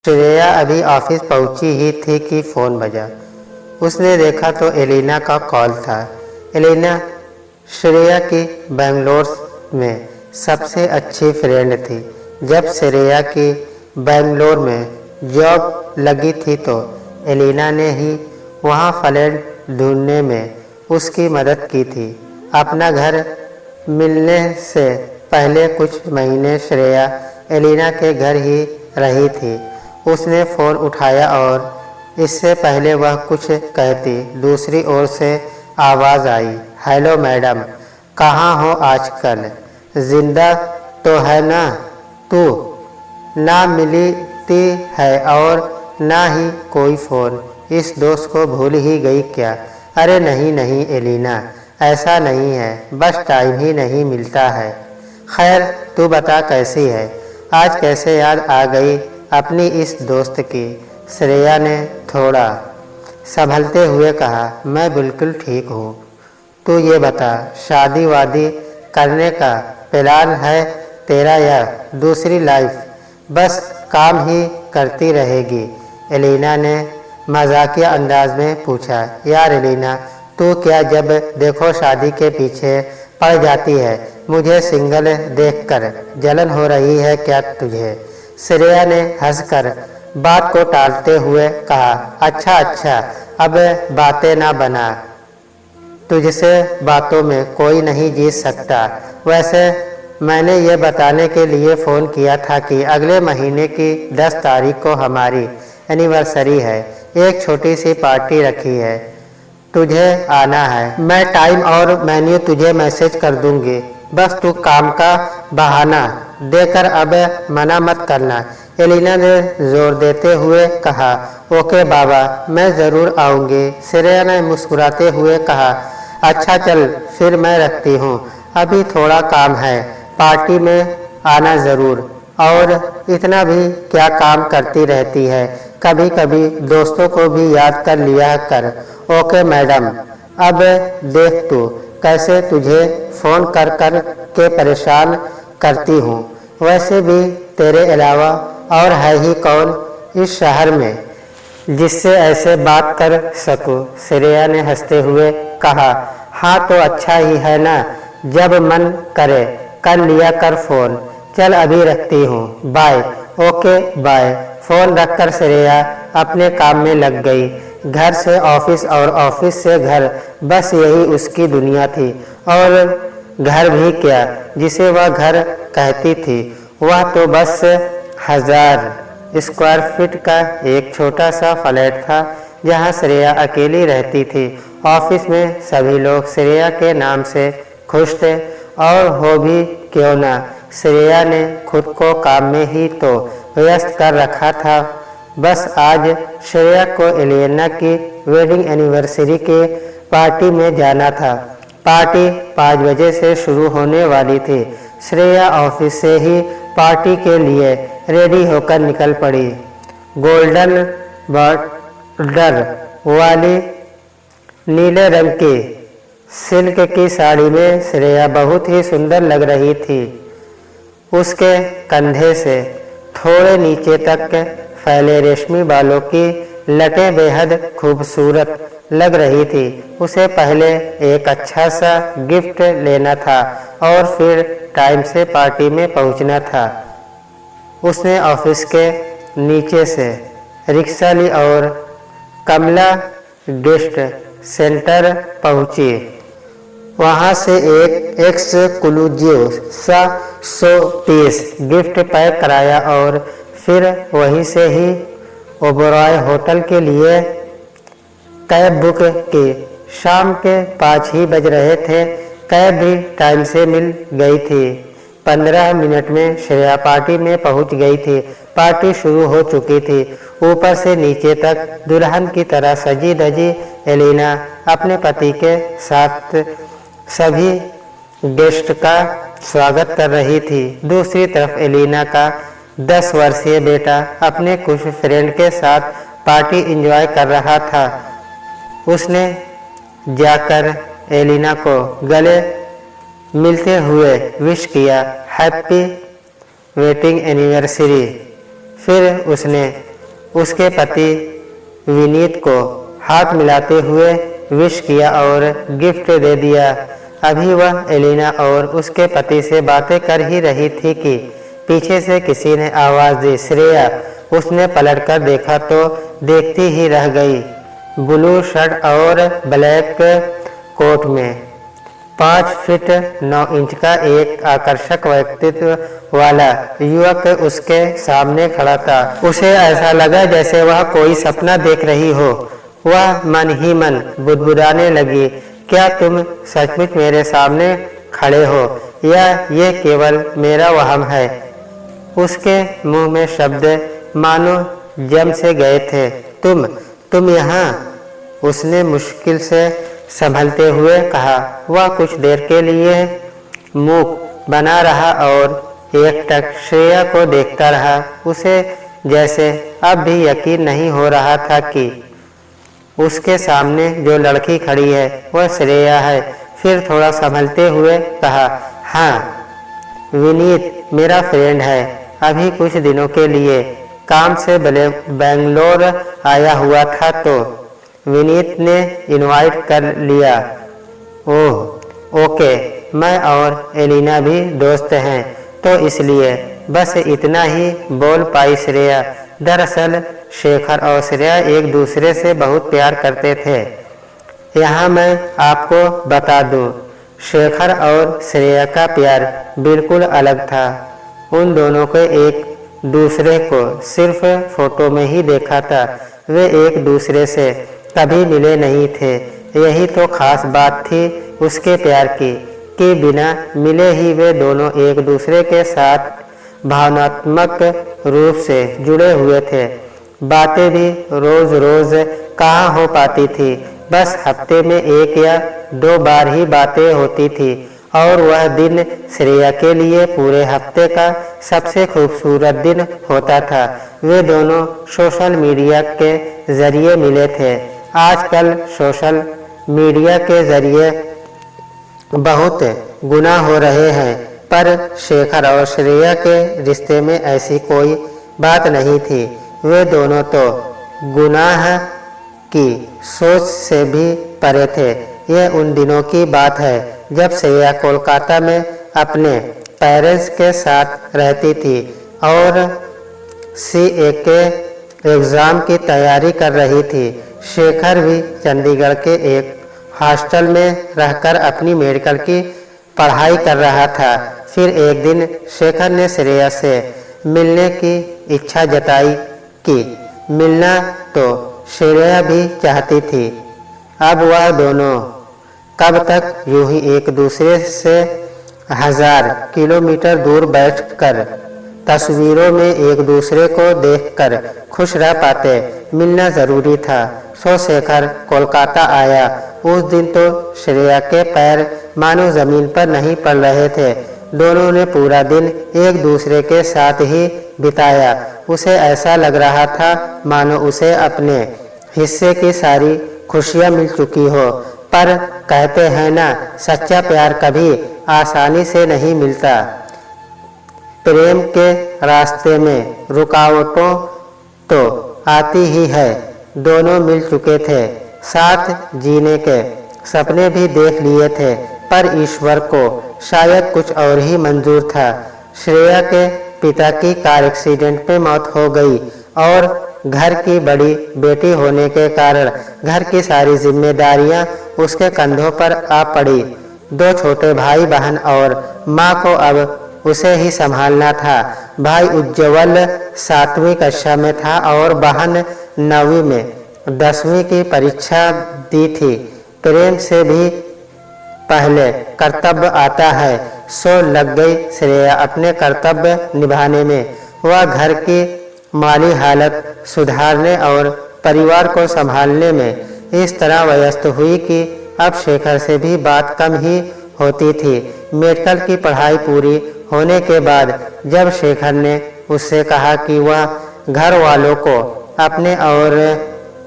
श्रेया अभी ऑफिस पहुंची ही थी कि फ़ोन बजा। उसने देखा तो एलिना का कॉल था। एलिना श्रेया की बेंगलोर में सबसे अच्छी फ्रेंड थी। जब श्रेया की बेंगलोर में जॉब लगी थी तो एलिना ने ही वहाँ फ्लैट ढूंढने में उसकी मदद की थी। अपना घर मिलने से पहले कुछ महीने श्रेया एलिना के घर ही रही थी। उसने फ़ोन उठाया और इससे पहले वह कुछ कहती, दूसरी ओर से आवाज़ आई, हेलो मैडम, कहाँ हो आजकल? जिंदा तो है ना तू? ना मिलती है और ना ही कोई फ़ोन। इस दोस्त को भूल ही गई क्या? अरे नहीं नहीं एलिना, ऐसा नहीं है, बस टाइम ही नहीं मिलता है। खैर तू बता कैसी है? आज कैसे याद आ गई अपनी इस दोस्त की? श्रेया ने थोड़ा संभलते हुए कहा, मैं बिल्कुल ठीक हूँ। तू ये बता, शादी वादी करने का प्लान है तेरा या दूसरी लाइफ बस काम ही करती रहेगी? एलिना ने मजाकिया अंदाज में पूछा। यार एलिना, तू क्या जब देखो शादी के पीछे पड़ जाती है? मुझे सिंगल देखकर जलन हो रही है क्या तुझे? श्रेया ने हंसकर बात को टालते हुए कहा, अच्छा अच्छा, अब बातें ना बना, तुझसे बातों में कोई नहीं जीत सकता। वैसे मैंने ये बताने के लिए फ़ोन किया था कि अगले महीने की 10 तारीख को हमारी एनिवर्सरी है। एक छोटी सी पार्टी रखी है, तुझे आना है। मैं टाइम और मेन्यू तुझे मैसेज कर दूंगी, बस तू काम का बहाना देकर अब मना मत करना। एलिना ने जोर देते हुए कहा, ओके बाबा, मैं ज़रूर आऊँगी। श्रेया ने मुस्कुराते हुए कहा, अच्छा चल फिर मैं रखती हूँ, अभी थोड़ा काम है, पार्टी में आना ज़रूर। और इतना भी क्या काम करती रहती है, कभी कभी दोस्तों को भी याद कर लिया कर। ओके मैडम, अब देख तू कैसे तुझे फ़ोन कर कर के परेशान करती हूँ। वैसे भी तेरे अलावा और है ही कौन इस शहर में जिससे ऐसे बात कर सकूं? श्रेया ने हंसते हुए कहा, हाँ तो अच्छा ही है ना, जब मन करे कर लिया कर फ़ोन। चल अभी रखती हूँ, बाय। Okay bye. फ़ोन रखकर श्रेया अपने काम में लग गई। घर से ऑफिस और ऑफिस से घर, बस यही उसकी दुनिया थी। और घर भी क्या, जिसे वह घर कहती थी, वह तो बस 1000 स्क्वायर फीट का एक छोटा सा फ्लैट था जहाँ श्रेया अकेली रहती थी। ऑफिस में सभी लोग श्रेया के नाम से खुश थे, और हो भी क्यों ना, श्रेया ने खुद को काम में ही तो व्यस्त कर रखा था। बस आज श्रेया को एलिना की वेडिंग एनिवर्सरी के पार्टी में जाना था। पार्टी 5 बजे से शुरू होने वाली थी। श्रेया ऑफिस से ही पार्टी के लिए रेडी होकर निकल पड़ी। गोल्डन बॉर्डर वाली नीले रंग की सिल्क की साड़ी में श्रेया बहुत ही सुंदर लग रही थी। उसके कंधे से थोड़े नीचे तक फैले रेशमी बालों की लटें बेहद खूबसूरत लग रही थी। उसे पहले एक अच्छा सा गिफ्ट लेना था और फिर टाइम से पार्टी में पहुंचना था। उसने ऑफिस के नीचे से रिक्शा ली और कमला गिफ्ट सेंटर पहुंची। वहां से एक एक्सक्लूसिव सा शो पीस गिफ्ट पैक कराया और फिर वहीं से ही ओबरॉय होटल के लिए कैब बुक की। शाम के 5 ही बज रहे थे। कैब भी टाइम से मिल गई थी। 15 मिनट में श्रेया पार्टी में पहुंच गई थी। पार्टी शुरू हो चुकी थी। ऊपर से नीचे तक दुल्हन की तरह सजी धजी एलिना अपने पति के साथ सभी गेस्ट का स्वागत कर रही थी। दूसरी तरफ एलिना का 10 वर्षीय बेटा अपने कुछ फ्रेंड के साथ पार्टी एंजॉय कर रहा था। उसने जाकर एलिना को गले मिलते हुए विश किया, हैप्पी वेडिंग एनिवर्सरी। फिर उसने उसके पति विनीत को हाथ मिलाते हुए विश किया और गिफ्ट दे दिया। अभी वह एलिना और उसके पति से बातें कर ही रही थी कि पीछे से किसी ने आवाज़ दी, श्रेया। उसने पलटकर देखा तो देखती ही रह गई। ब्लू शर्ट और ब्लैक कोट में 5 फीट 9 इंच का एक आकर्षक व्यक्तित्व वाला युवक उसके सामने खड़ा था। उसे ऐसा लगा जैसे वह कोई सपना देख रही हो। वह मन ही मन बुदबुदाने लगी, क्या तुम सचमुच मेरे सामने खड़े हो या ये केवल मेरा वहम है? उसके मुंह में शब्द मानो जम से गए थे। तुम यहाँ? उसने मुश्किल से संभलते हुए कहा। वह कुछ देर के लिए मुख बना रहा और एकटक श्रेया को देखता रहा। उसे जैसे अब भी यकीन नहीं हो रहा था कि उसके सामने जो लड़की खड़ी है वह श्रेया है। फिर थोड़ा संभलते हुए कहा, हाँ, विनीत मेरा फ्रेंड है। अभी कुछ दिनों के लिए काम से बेंगलोर आया हुआ था तो विनीत ने इनवाइट कर लिया। ओह ओके, मैं और एलिना भी दोस्त हैं तो इसलिए बस इतना ही बोल पाई श्रेया। दरअसल शेखर और श्रेया एक दूसरे से बहुत प्यार करते थे। यहाँ मैं आपको बता दूं, शेखर और श्रेया का प्यार बिल्कुल अलग था। उन दोनों को एक दूसरे को सिर्फ फोटो में ही देखा था। वे एक दूसरे से कभी मिले नहीं थे। यही तो खास बात थी उसके प्यार की कि बिना मिले ही वे दोनों एक दूसरे के साथ भावनात्मक रूप से जुड़े हुए थे। बातें भी रोज रोज कहाँ हो पाती थी, बस हफ्ते में 1 या 2 बार ही बातें होती थी और वह दिन श्रेया के लिए पूरे हफ्ते का सबसे खूबसूरत दिन होता था। वे दोनों सोशल मीडिया के जरिए मिले थे। आजकल सोशल मीडिया के जरिए बहुत गुनाह हो रहे हैं, पर शेखर और श्रेया के रिश्ते में ऐसी कोई बात नहीं थी। वे दोनों तो गुनाह की सोच से भी परे थे। यह उन दिनों की बात है जब श्रेया कोलकाता में अपने पेरेंट्स के साथ रहती थी और CA के एग्ज़ाम की तैयारी कर रही थी। शेखर भी चंडीगढ़ के एक हॉस्टल में रहकर अपनी मेडिकल की पढ़ाई कर रहा था। फिर एक दिन शेखर ने श्रेया से मिलने की इच्छा जताई कि मिलना तो श्रेया भी चाहती थी। अब वह दोनों कब तक यूं ही एक दूसरे से 1000 किलोमीटर दूर बैठकर तस्वीरों में एक दूसरे को देखकर खुश रह पाते। मिलना जरूरी था। सो शेखर कोलकाता आया। उस दिन तो श्रेया के पैर मानो जमीन पर नहीं पड़ रहे थे। दोनों ने पूरा दिन एक दूसरे के साथ ही बिताया। उसे ऐसा लग रहा था मानो उसे अपने हिस्से की सारी खुशियां मिल चुकी हो। पर कहते हैं ना, सच्चा प्यार कभी आसानी से नहीं मिलता। प्रेम के रास्ते में रुकावटों तो आती ही है। दोनों मिल चुके थे, साथ जीने के सपने भी देख लिए थे, पर ईश्वर को शायद कुछ और ही मंजूर था। श्रेया के पिता की कार एक्सीडेंट में मौत हो गई और घर की बड़ी बेटी होने के कारण घर की सारी जिम्मेदारियां उसके कंधों पर आ पड़ी। 2 छोटे भाई बहन और माँ को अब उसे ही संभालना था। भाई उज्ज्वल 7वीं कक्षा में था और बहन 9वीं में 10वीं की परीक्षा दी थी। प्रेम से भी पहले कर्तव्य आता है। सो लग गई श्रेया अपने कर्तव्य निभाने में। वह घर की माली हालत सुधारने और परिवार को संभालने में इस तरह व्यस्त हुई कि अब शेखर से भी बात कम ही होती थी। मेडिकल की पढ़ाई पूरी होने के बाद जब शेखर ने उससे कहा कि वह घर वालों को अपने और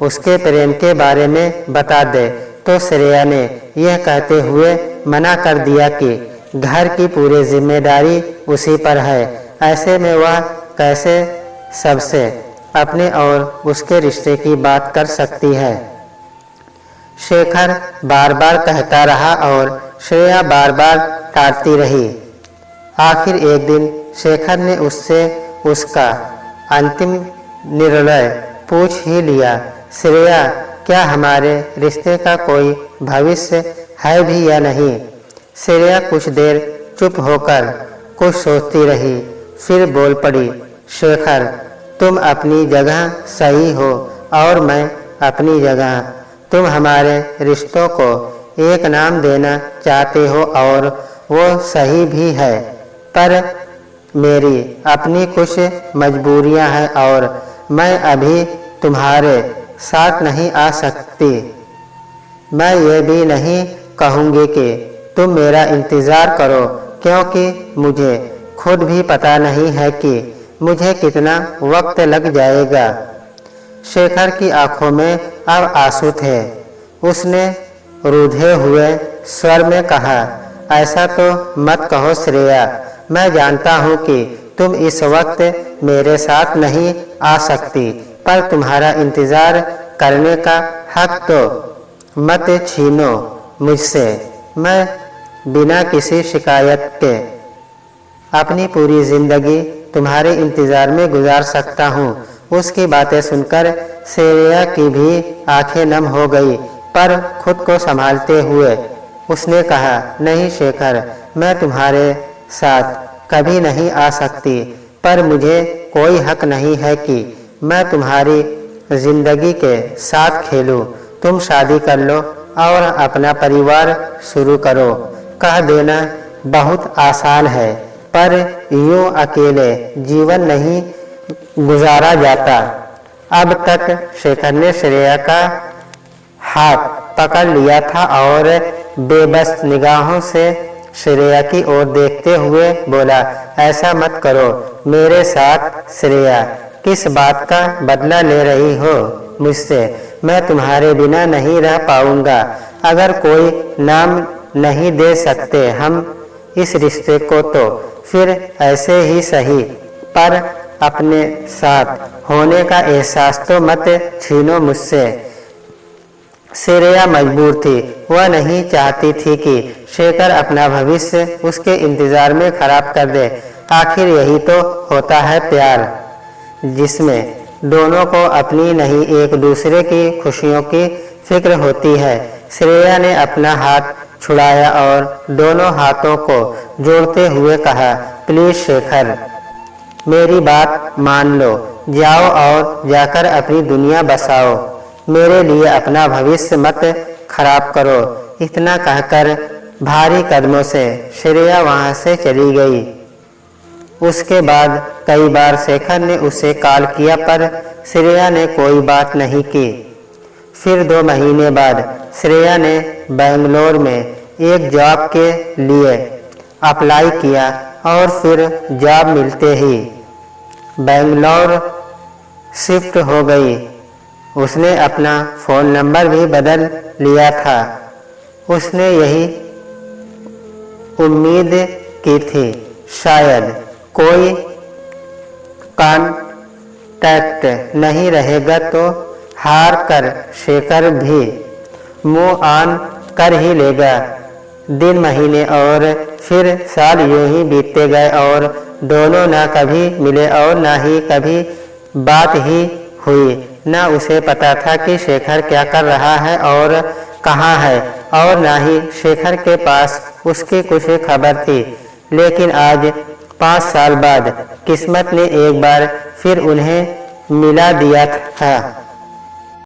उसके प्रेम के बारे में बता दे, तो श्रेया ने यह कहते हुए मना कर दिया कि घर की पूरी जिम्मेदारी उसी पर है। ऐसे में वह कैसे सबसे अपने और उसके रिश्ते की बात कर सकती है। शेखर बार बार कहता रहा और श्रेया बार बार टालती रही। आखिर एक दिन शेखर ने उससे उसका अंतिम निर्णय पूछ ही लिया। श्रेया, क्या हमारे रिश्ते का कोई भविष्य है भी या नहीं? श्रेया कुछ देर चुप होकर कुछ सोचती रही, फिर बोल पड़ी। शेखर, तुम अपनी जगह सही हो और मैं अपनी जगह। तुम हमारे रिश्तों को एक नाम देना चाहते हो और वो सही भी है, पर मेरी अपनी कुछ मजबूरियां हैं और मैं अभी तुम्हारे साथ नहीं आ सकती। मैं ये भी नहीं कहूँगी कि तुम मेरा इंतज़ार करो, क्योंकि मुझे खुद भी पता नहीं है कि मुझे कितना वक्त लग जाएगा। शेखर की आंखों में अब आंसू थे। उसने रूधे हुए स्वर में कहा, ऐसा तो मत कहो श्रेया। मैं जानता हूँ कि तुम इस वक्त मेरे साथ नहीं आ सकती, पर तुम्हारा इंतज़ार करने का हक तो मत छीनो मुझसे। मैं बिना किसी शिकायत के अपनी पूरी ज़िंदगी तुम्हारे इंतज़ार में गुजार सकता हूँ। उसकी बातें सुनकर श्रेया की भी आंखें नम हो गई, पर खुद को संभालते हुए उसने कहा, नहीं शेखर, मैं तुम्हारे साथ कभी नहीं आ सकती, पर मुझे कोई हक नहीं है कि मैं तुम्हारी ज़िंदगी के साथ खेलूं। तुम शादी कर लो और अपना परिवार शुरू करो। कह देना बहुत आसान है, पर यूं अकेले जीवन नहीं गुजारा जाता। अब तक शेखर ने श्रेया का हाथ पकड़ लिया था और बेबस निगाहों से श्रेया की ओर देखते हुए बोला, ऐसा मत करो मेरे साथ श्रेया। किस बात का बदला ले रही हो मुझसे? मैं तुम्हारे बिना नहीं रह पाऊंगा। अगर कोई नाम नहीं दे सकते हम इस रिश्ते को, तो फिर ऐसे ही सही, पर अपने साथ होने का एहसास तो मत छीनो मुझसे। श्रेया मजबूर थी। वह नहीं चाहती थी कि शेखर अपना भविष्य उसके इंतजार में खराब कर दे। आखिर यही तो होता है प्यार, जिसमें दोनों को अपनी नहीं एक दूसरे की खुशियों की फिक्र होती है। श्रेया ने अपना हाथ छुड़ाया और दोनों हाथों को जोड़ते हुए कहा, प्लीज शेखर, मेरी बात मान लो। जाओ और जाकर अपनी दुनिया बसाओ। मेरे लिए अपना भविष्य मत खराब करो। इतना कहकर भारी कदमों से श्रेया वहां से चली गई। उसके बाद कई बार शेखर ने उसे कॉल किया, पर श्रेया ने कोई बात नहीं की। फिर 2 महीने बाद श्रेया ने बेंगलोर में एक जॉब के लिए अप्लाई किया और फिर जॉब मिलते ही बेंगलोर शिफ्ट हो गई। उसने अपना फ़ोन नंबर भी बदल लिया था। उसने यही उम्मीद की थी शायद कोई कांटेक्ट नहीं रहेगा, तो हार कर शेखर भी मूव ऑन कर ही लेगा। दिन, महीने और फिर साल यूं ही बीतते गए और दोनों ना कभी मिले और ना ही कभी बात ही हुई। ना उसे पता था कि शेखर क्या कर रहा है और कहाँ है, और ना ही शेखर के पास उसकी कुछ खबर थी। लेकिन आज 5 साल बाद किस्मत ने एक बार फिर उन्हें मिला दिया था।